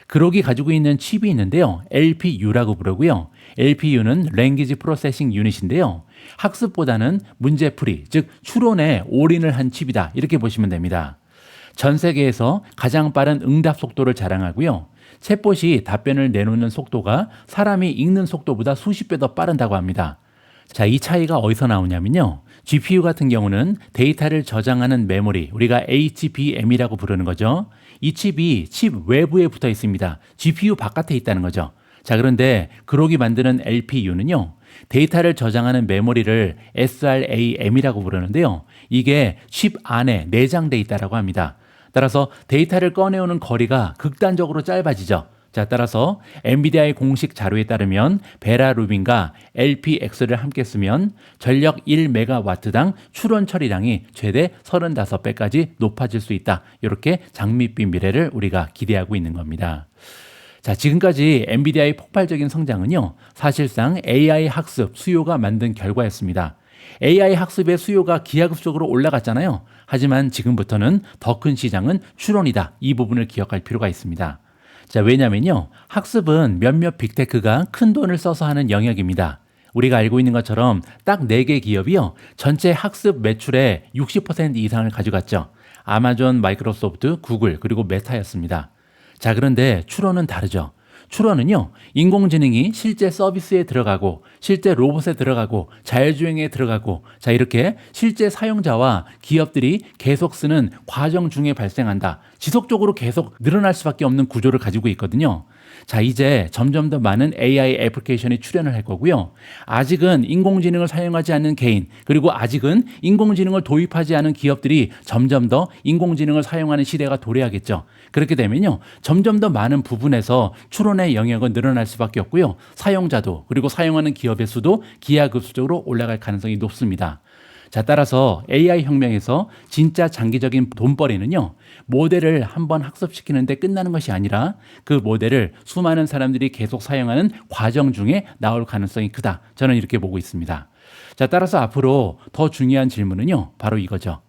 그록이 가지고 있는 칩이 있는데요, LPU라고 부르고요. LPU는 Language Processing Unit인데요, 학습보다는 문제풀이, 즉 추론에 올인을 한 칩이다, 이렇게 보시면 됩니다. 전 세계에서 가장 빠른 응답 속도를 자랑하고요, 챗봇이 답변을 내놓는 속도가 사람이 읽는 속도보다 수십 배 더 빠른다고 합니다. 자, 이 차이가 어디서 나오냐면요, GPU 같은 경우는 데이터를 저장하는 메모리, 우리가 HBM이라고 부르는 거죠. 이 칩이 칩 외부에 붙어 있습니다. GPU 바깥에 있다는 거죠. 자, 그런데 그록이 만드는 LPU는요, 데이터를 저장하는 메모리를 SRAM이라고 부르는데요, 이게 칩 안에 내장돼 있다고 합니다. 따라서 데이터를 꺼내오는 거리가 극단적으로 짧아지죠. 자, 따라서 엔비디아의 공식 자료에 따르면 베라 루빈과 LPX를 함께 쓰면 전력 1메가와트당 추론 처리량이 최대 35배까지 높아질 수 있다. 이렇게 장밋빛 미래를 우리가 기대하고 있는 겁니다. 자, 지금까지 엔비디아의 폭발적인 성장은요, 사실상 AI 학습 수요가 만든 결과였습니다. AI 학습의 수요가 기하급수적으로 올라갔잖아요. 하지만 지금부터는 더 큰 시장은 추론이다. 이 부분을 기억할 필요가 있습니다. 자, 왜냐면요. 학습은 몇몇 빅테크가 큰 돈을 써서 하는 영역입니다. 우리가 알고 있는 것처럼 딱 4개 기업이요. 전체 학습 매출의 60% 이상을 가져갔죠. 아마존, 마이크로소프트, 구글, 그리고 메타였습니다. 자, 그런데 추론은 다르죠. 추론은요, 인공지능이 실제 서비스에 들어가고, 실제 로봇에 들어가고, 자율주행에 들어가고, 자, 이렇게 실제 사용자와 기업들이 계속 쓰는 과정 중에 발생한다. 지속적으로 계속 늘어날 수밖에 없는 구조를 가지고 있거든요. 자, 이제 점점 더 많은 AI 애플리케이션이 출현을 할 거고요. 아직은 인공지능을 사용하지 않는 개인, 그리고 아직은 인공지능을 도입하지 않은 기업들이 점점 더 인공지능을 사용하는 시대가 도래하겠죠. 그렇게 되면요, 점점 더 많은 부분에서 추론의 영역은 늘어날 수밖에 없고요. 사용자도, 그리고 사용하는 기업의 수도 기하급수적으로 올라갈 가능성이 높습니다. 자, 따라서 AI 혁명에서 진짜 장기적인 돈벌이는요, 모델을 한번 학습시키는데 끝나는 것이 아니라 그 모델을 수많은 사람들이 계속 사용하는 과정 중에 나올 가능성이 크다. 저는 이렇게 보고 있습니다. 자, 따라서 앞으로 더 중요한 질문은요, 바로 이거죠.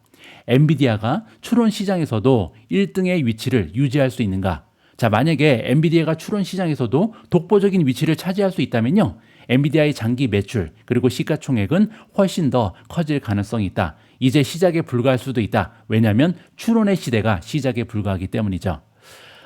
엔비디아가 추론 시장에서도 1등의 위치를 유지할 수 있는가? 자, 만약에 엔비디아가 추론 시장에서도 독보적인 위치를 차지할 수 있다면요, 엔비디아의 장기 매출 그리고 시가총액은 훨씬 더 커질 가능성이 있다. 이제 시작에 불과할 수도 있다. 왜냐하면 추론의 시대가 시작에 불과하기 때문이죠.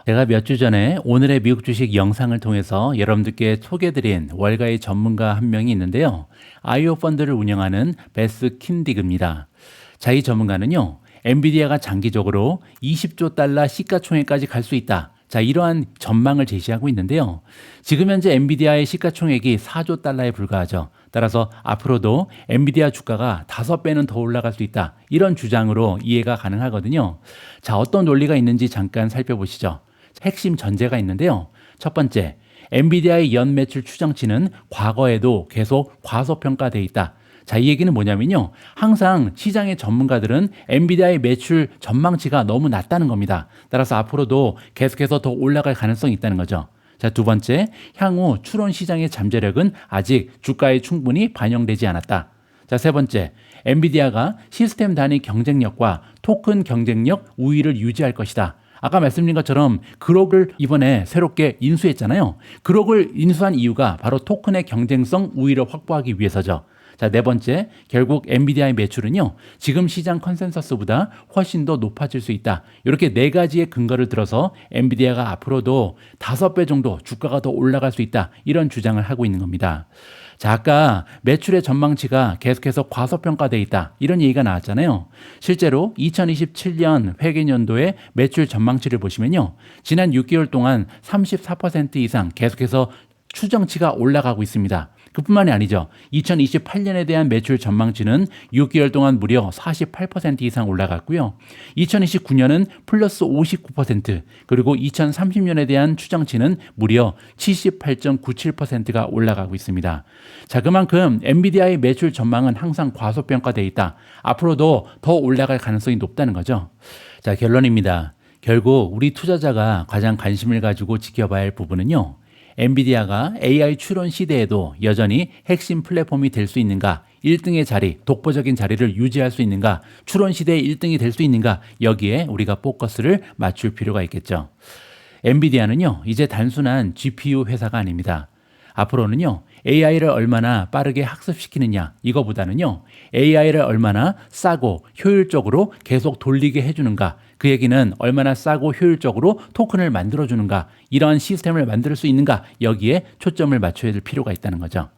제가 몇 주 전에 오늘의 미국 주식 영상을 통해서 여러분들께 소개드린 월가의 전문가 한 명이 있는데요. 아이오 펀드를 운영하는 베스 킨디그입니다. 자, 이 전문가는요, 엔비디아가 장기적으로 20조 달러 시가총액까지 갈 수 있다. 자, 이러한 전망을 제시하고 있는데요. 지금 현재 엔비디아의 시가총액이 4조 달러에 불과하죠. 따라서 앞으로도 엔비디아 주가가 5배는 더 올라갈 수 있다. 이런 주장으로 이해가 가능하거든요. 자, 어떤 논리가 있는지 잠깐 살펴보시죠. 핵심 전제가 있는데요. 첫 번째, 엔비디아의 연 매출 추정치는 과거에도 계속 과소평가돼 있다. 자, 이 얘기는 뭐냐면요, 항상 시장의 전문가들은 엔비디아의 매출 전망치가 너무 낮다는 겁니다. 따라서 앞으로도 계속해서 더 올라갈 가능성이 있다는 거죠. 자, 두 번째, 향후 추론 시장의 잠재력은 아직 주가에 충분히 반영되지 않았다. 자, 세 번째, 엔비디아가 시스템 단위 경쟁력과 토큰 경쟁력 우위를 유지할 것이다. 아까 말씀드린 것처럼 그록을 이번에 새롭게 인수했잖아요. 그록을 인수한 이유가 바로 토큰의 경쟁성 우위를 확보하기 위해서죠. 자, 네 번째, 결국 엔비디아의 매출은요, 지금 시장 컨센서스보다 훨씬 더 높아질 수 있다. 이렇게 4가지의 근거를 들어서 엔비디아가 앞으로도 5배 정도 주가가 더 올라갈 수 있다. 이런 주장을 하고 있는 겁니다. 자, 아까 매출의 전망치가 계속해서 과소평가돼 있다. 이런 얘기가 나왔잖아요. 실제로 2027년 회계연도의 매출 전망치를 보시면요, 지난 6개월 동안 34% 이상 계속해서 추정치가 올라가고 있습니다. 그뿐만이 아니죠. 2028년에 대한 매출 전망치는 6개월 동안 무려 48% 이상 올라갔고요. 2029년은 플러스 59%, 그리고 2030년에 대한 추정치는 무려 78.97%가 올라가고 있습니다. 자, 그만큼 엔비디아의 매출 전망은 항상 과소평가되어 있다. 앞으로도 더 올라갈 가능성이 높다는 거죠. 자, 결론입니다. 결국 우리 투자자가 가장 관심을 가지고 지켜봐야 할 부분은요, 엔비디아가 AI 추론 시대에도 여전히 핵심 플랫폼이 될 수 있는가, 1등의 자리, 독보적인 자리를 유지할 수 있는가, 추론 시대의 1등이 될 수 있는가, 여기에 우리가 포커스를 맞출 필요가 있겠죠. 엔비디아는요, 이제 단순한 GPU 회사가 아닙니다. 앞으로는요, AI를 얼마나 빠르게 학습시키느냐, 이거보다는요, AI를 얼마나 싸고 효율적으로 계속 돌리게 해주는가, 그 얘기는 얼마나 싸고 효율적으로 토큰을 만들어주는가, 이러한 시스템을 만들 수 있는가, 여기에 초점을 맞춰야 될 필요가 있다는 거죠.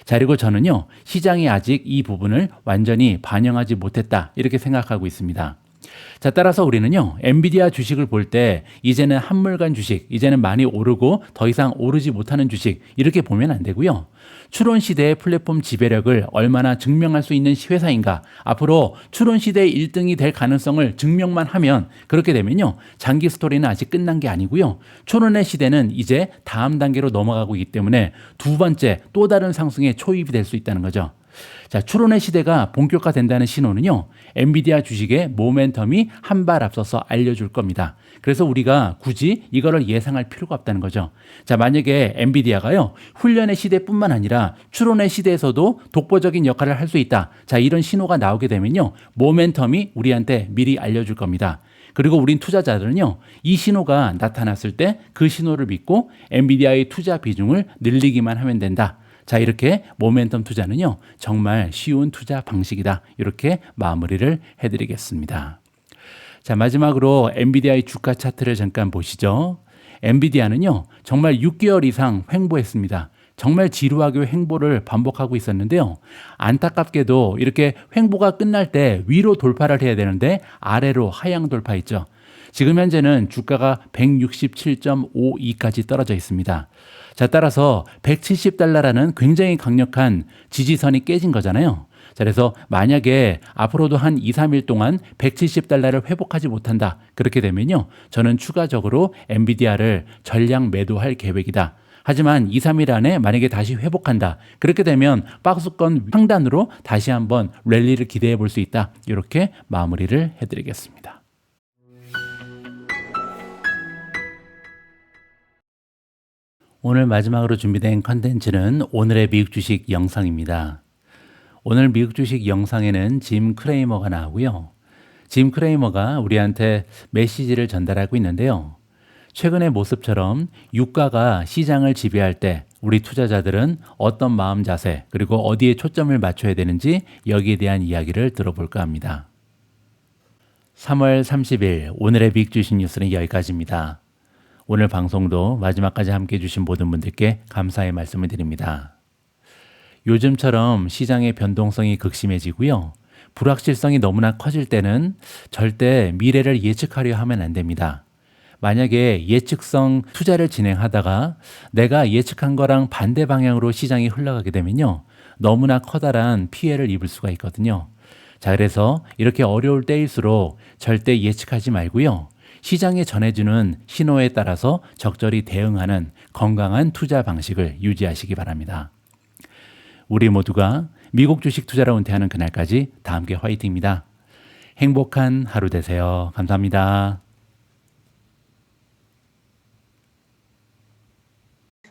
자, 그리고 저는요, 시장이 아직 이 부분을 완전히 반영하지 못했다, 이렇게 생각하고 있습니다. 자, 따라서 우리는요, 엔비디아 주식을 볼 때 이제는 한물간 주식, 이제는 많이 오르고 더 이상 오르지 못하는 주식, 이렇게 보면 안 되고요. 추론 시대의 플랫폼 지배력을 얼마나 증명할 수 있는 회사인가, 앞으로 추론 시대의 1등이 될 가능성을 증명만 하면, 그렇게 되면요, 장기 스토리는 아직 끝난 게 아니고요, 추론의 시대는 이제 다음 단계로 넘어가고 있기 때문에 두 번째 또 다른 상승의 초입이 될 수 있다는 거죠. 자, 추론의 시대가 본격화된다는 신호는요, 엔비디아 주식의 모멘텀이 한 발 앞서서 알려줄 겁니다. 그래서 우리가 굳이 이거를 예상할 필요가 없다는 거죠. 자, 만약에 엔비디아가요, 훈련의 시대뿐만 아니라 추론의 시대에서도 독보적인 역할을 할 수 있다. 자, 이런 신호가 나오게 되면요, 모멘텀이 우리한테 미리 알려줄 겁니다. 그리고 우린 투자자들은요, 이 신호가 나타났을 때 그 신호를 믿고 엔비디아의 투자 비중을 늘리기만 하면 된다. 자, 이렇게 모멘텀 투자는요, 정말 쉬운 투자 방식이다. 이렇게 마무리를 해드리겠습니다. 자, 마지막으로 엔비디아의 주가 차트를 잠깐 보시죠. 엔비디아는요, 정말 6개월 이상 횡보했습니다. 정말 지루하게 횡보를 반복하고 있었는데요. 안타깝게도 이렇게 횡보가 끝날 때 위로 돌파를 해야 되는데 아래로 하향 돌파했죠. 지금 현재는 주가가 167.52까지 떨어져 있습니다. 자, 따라서 170달러라는 굉장히 강력한 지지선이 깨진 거잖아요. 자, 그래서 만약에 앞으로도 한 2, 3일 동안 170달러를 회복하지 못한다. 그렇게 되면요, 저는 추가적으로 엔비디아를 전량 매도할 계획이다. 하지만 2, 3일 안에 만약에 다시 회복한다. 그렇게 되면 박스권 상단으로 다시 한번 랠리를 기대해 볼 수 있다. 이렇게 마무리를 해드리겠습니다. 오늘 마지막으로 준비된 컨텐츠는 오늘의 미국 주식 영상입니다. 오늘 미국 주식 영상에는 짐 크레이머가 나오고요. 짐 크레이머가 우리한테 메시지를 전달하고 있는데요. 최근의 모습처럼 유가가 시장을 지배할 때 우리 투자자들은 어떤 마음 자세 그리고 어디에 초점을 맞춰야 되는지 여기에 대한 이야기를 들어볼까 합니다. 3월 30일 오늘의 미국 주식 뉴스는 여기까지입니다. 오늘 방송도 마지막까지 함께해 주신 모든 분들께 감사의 말씀을 드립니다. 요즘처럼 시장의 변동성이 극심해지고요. 불확실성이 너무나 커질 때는 절대 미래를 예측하려 하면 안 됩니다. 만약에 예측성 투자를 진행하다가 내가 예측한 거랑 반대 방향으로 시장이 흘러가게 되면요, 너무나 커다란 피해를 입을 수가 있거든요. 자, 그래서 이렇게 어려울 때일수록 절대 예측하지 말고요. 시장에 전해주는 신호에 따라서 적절히 대응하는 건강한 투자 방식을 유지하시기 바랍니다. 우리 모두가 미국 주식 투자로 은퇴하는 그날까지 다 함께 화이팅입니다. 행복한 하루 되세요. 감사합니다.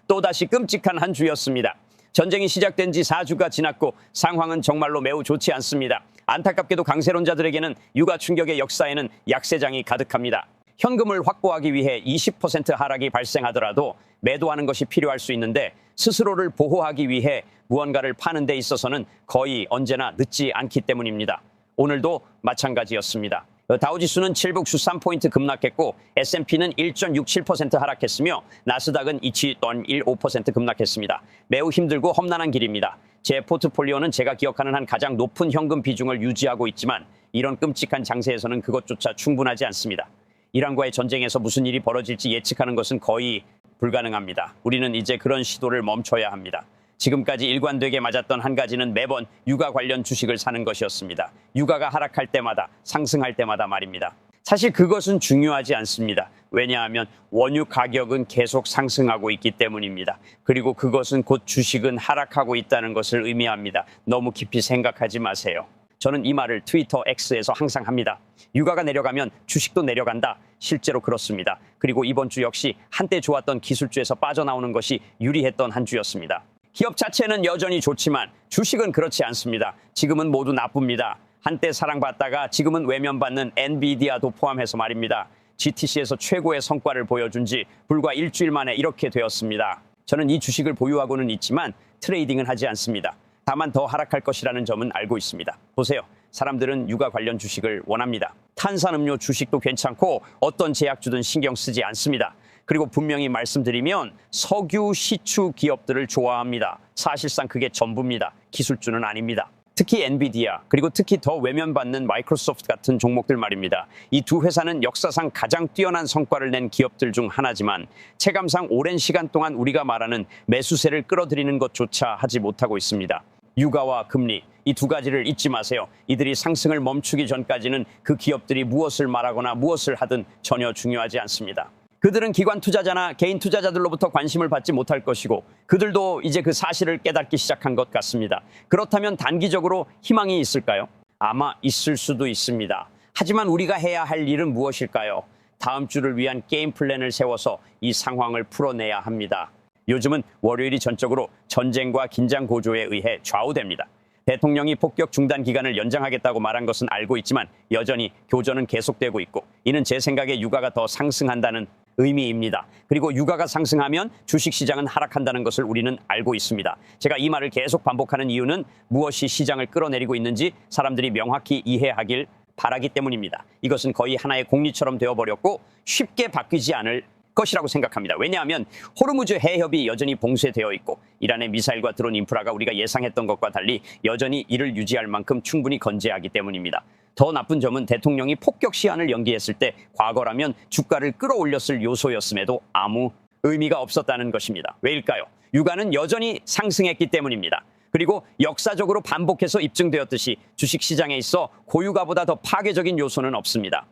또다시 끔찍한 한 주였습니다. 전쟁이 시작된 지 4주가 지났고 상황은 정말로 매우 좋지 않습니다. 안타깝게도 강세론자들에게는 유가 충격의 역사에는 약세장이 가득합니다. 현금을 확보하기 위해 20% 하락이 발생하더라도 매도하는 것이 필요할 수 있는데 스스로를 보호하기 위해 무언가를 파는 데 있어서는 거의 언제나 늦지 않기 때문입니다. 오늘도 마찬가지였습니다. 다우지수는 713포인트 급락했고 S&P는 1.67% 하락했으며 나스닥은 2.15% 급락했습니다. 매우 힘들고 험난한 길입니다. 제 포트폴리오는 제가 기억하는 한 가장 높은 현금 비중을 유지하고 있지만 이런 끔찍한 장세에서는 그것조차 충분하지 않습니다. 이란과의 전쟁에서 무슨 일이 벌어질지 예측하는 것은 거의 불가능합니다. 우리는 이제 그런 시도를 멈춰야 합니다. 지금까지 일관되게 맞았던 한 가지는 매번 유가 관련 주식을 사는 것이었습니다. 유가가 하락할 때마다 상승할 때마다 말입니다. 사실 그것은 중요하지 않습니다. 왜냐하면 원유 가격은 계속 상승하고 있기 때문입니다. 그리고 그것은 곧 주식은 하락하고 있다는 것을 의미합니다. 너무 깊이 생각하지 마세요. 저는 이 말을 트위터 X에서 항상 합니다. 유가가 내려가면 주식도 내려간다. 실제로 그렇습니다. 그리고 이번 주 역시 한때 좋았던 기술주에서 빠져나오는 것이 유리했던 한 주였습니다. 기업 자체는 여전히 좋지만 주식은 그렇지 않습니다. 지금은 모두 나쁩니다. 한때 사랑받다가 지금은 외면받는 엔비디아도 포함해서 말입니다. GTC에서 최고의 성과를 보여준 지 불과 일주일 만에 이렇게 되었습니다. 저는 이 주식을 보유하고는 있지만 트레이딩은 하지 않습니다. 다만 더 하락할 것이라는 점은 알고 있습니다. 보세요. 사람들은 유가 관련 주식을 원합니다. 탄산음료 주식도 괜찮고 어떤 제약주든 신경 쓰지 않습니다. 그리고 분명히 말씀드리면 석유, 시추 기업들을 좋아합니다. 사실상 그게 전부입니다. 기술주는 아닙니다. 특히 엔비디아, 그리고 특히 더 외면받는 마이크로소프트 같은 종목들 말입니다. 이 두 회사는 역사상 가장 뛰어난 성과를 낸 기업들 중 하나지만 체감상 오랜 시간 동안 우리가 말하는 매수세를 끌어들이는 것조차 하지 못하고 있습니다. 유가와 금리, 이 두 가지를 잊지 마세요. 이들이 상승을 멈추기 전까지는 그 기업들이 무엇을 말하거나 무엇을 하든 전혀 중요하지 않습니다. 그들은 기관 투자자나 개인 투자자들로부터 관심을 받지 못할 것이고 그들도 이제 그 사실을 깨닫기 시작한 것 같습니다. 그렇다면 단기적으로 희망이 있을까요? 아마 있을 수도 있습니다. 하지만 우리가 해야 할 일은 무엇일까요? 다음 주를 위한 게임 플랜을 세워서 이 상황을 풀어내야 합니다. 요즘은 월요일이 전적으로 전쟁과 긴장 고조에 의해 좌우됩니다. 대통령이 폭격 중단 기간을 연장하겠다고 말한 것은 알고 있지만 여전히 교전은 계속되고 있고, 이는 제 생각에 유가가 더 상승한다는 의미입니다. 그리고 유가가 상승하면 주식시장은 하락한다는 것을 우리는 알고 있습니다. 제가 이 말을 계속 반복하는 이유는 무엇이 시장을 끌어내리고 있는지 사람들이 명확히 이해하길 바라기 때문입니다. 이것은 거의 하나의 공리처럼 되어버렸고 쉽게 바뀌지 않을 것이라고 생각합니다. 왜냐하면 호르무즈 해협이 여전히 봉쇄되어 있고 이란의 미사일과 드론 인프라가 우리가 예상했던 것과 달리 여전히 이를 유지할 만큼 충분히 건재하기 때문입니다. 더 나쁜 점은 대통령이 폭격 시한을 연기했을 때 과거라면 주가를 끌어올렸을 요소였음에도 아무 의미가 없었다는 것입니다. 왜일까요? 유가는 여전히 상승했기 때문입니다. 그리고 역사적으로 반복해서 입증되었듯이 주식시장에 있어 고유가보다 더 파괴적인 요소는 없습니다.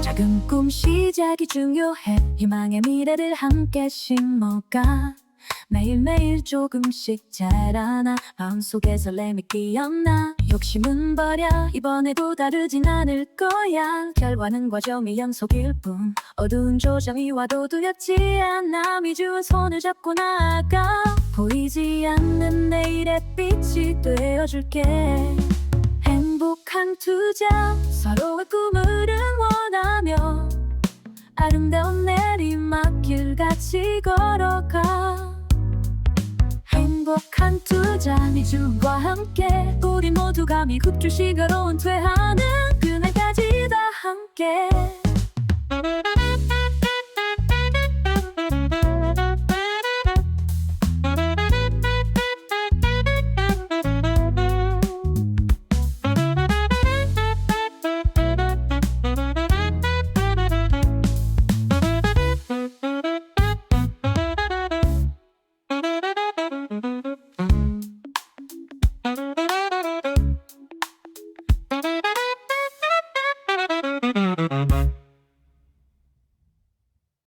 작은 꿈 시작이 중요해. 희망의 미래를 함께 심어가 매일매일 조금씩 자라나 마음속에 설렘이 끼었나. 욕심은 버려, 이번에도 다르진 않을 거야. 결과는 과정의 연속일 뿐. 어두운 조정이 와도 두렵지 않아. 미주은 손을 잡고 나아가. 보이지 않는 내일의 빛이 되어줄게. 행복한 투자, 서로의 꿈을 응원하며 아름다운 내리막길 같이 걸어가. 행복한 투자, 미주와 함께 우리 모두가 미국 주식으로 은퇴하는 그날까지 다 함께.